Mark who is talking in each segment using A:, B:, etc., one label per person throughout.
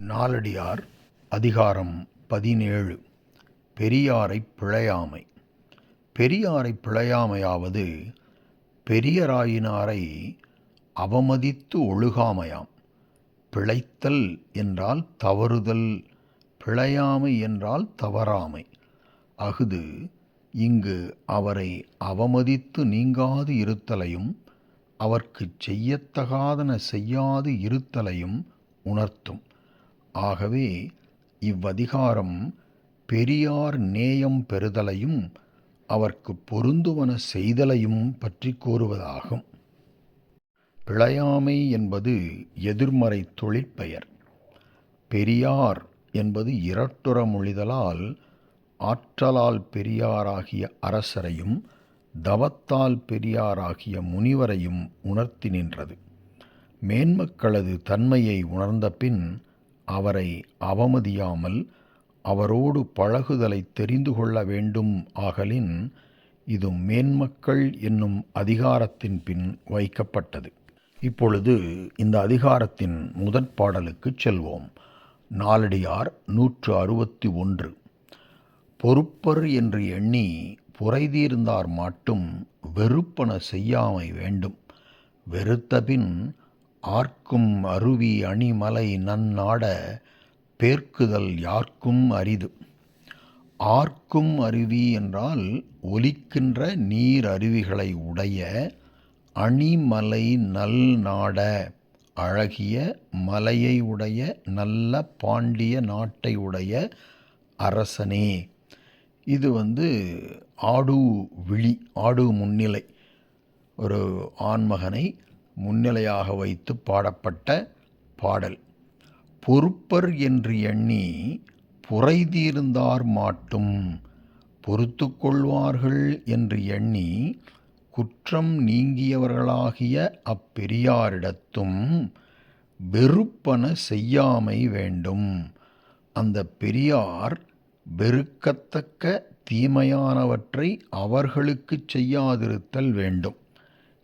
A: நாலடியார் அதிகாரம் 17. பெரியாரைப் பிழையாமை. பெரியாரைப் பிழையாமையாவது பெரியராயினாரை அவமதித்து ஒழுகாமையாம். பிழைத்தல் என்றால் தவறுதல், பிழையாமை என்றால் தவறாமை. அஃது இங்கு அவரை அவமதித்து நீங்காது இருத்தலையும் அவர்க்குச் செய்யத்தகாதன செய்யாது இருத்தலையும் உணர்த்தும். ஆகவே இவ்வதிகாரம் பெரியார் நேயம் பெறுதலையும் அவர்க்கு பொருந்துவன செய்தலையும் பற்றி கூறுவதாகும். பிழையாமை என்பது எதிர்மறை தொழிற்பெயர். பெரியார் என்பது இரட்டுற மொழிதலால் ஆற்றலால் பெரியாராகிய அரசரையும் தவத்தால் பெரியாராகிய முனிவரையும் உணர்த்தி நின்றது. மேன்மக்களது தன்மையை உணர்ந்த பின் அவரை அவமதியாமல் அவரோடு பழகுதலை தெரிந்து கொள்ள வேண்டும். ஆகலின் இது மேன்மக்கள் என்னும் அதிகாரத்தின் பின் வைக்கப்பட்டது. இப்பொழுது இந்த அதிகாரத்தின் முதற் பாடலுக்குச் செல்வோம். நாலடியார் 161. பொறுப்பர் என்று எண்ணி புரைதீர்ந்தார் மாட்டும் வெறுப்பன செய்யாமை வேண்டும். வெறுத்தபின் ஆர்க்கும் அருவி அணிமலை நன்னாட பேர்க்குதல் யார்க்கும் அரிது. ஆர்க்கும் அருவி என்றால் ஒலிக்கின்ற நீர் அருவிகளை உடைய, அணிமலை நல் நாட அழகிய மலையை உடைய, நல்ல பாண்டிய நாட்டை உடைய அரசனே. இது ஆடு விழி, ஆடு முன்னிலை, ஒரு ஆண்மகனை முன்னிலையாக வைத்து பாடப்பட்ட பாடல். பொறுப்பர் என்று எண்ணி புரைதீர்ந்தார் மாட்டும், பொறுத்து கொள்வார்கள் என்று எண்ணி குற்றம் நீங்கியவர்களாகிய அப்பெரியாரிடத்தும் வெறுப்பன செய்யாமை வேண்டும். அந்த பெரியார் வெறுக்கத்தக்க தீமையானவற்றை அவர்களுக்குச் செய்யாதிருத்தல் வேண்டும்.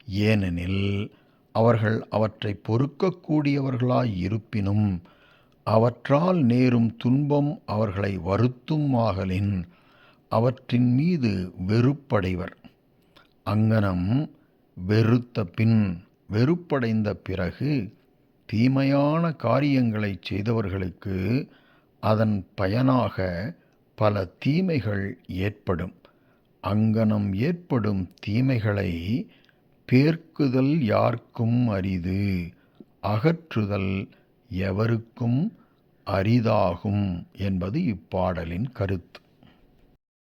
A: ஏனெனில் அவர்கள் அவற்றை பொறுக்கக்கூடியவர்களாய் இருப்பினும் அவற்றால் நேரும் துன்பம் அவர்களை வருத்தும் ஆகலின் அவற்றின் மீது வெறுப்படைவர். அங்ஙனம் வெறுத்த பின், வெறுப்படைந்த பிறகு தீமையான காரியங்களை செய்தவர்களுக்கு அதன் பயனாக பல தீமைகள் ஏற்படும். அங்ஙனம் ஏற்படும் தீமைகளை பேர்க்குதல் யார்க்கும் அரிது, அகற்றுதல் எவருக்கும் அரிதாகும் என்பது இப்பாடலின் கருத்து.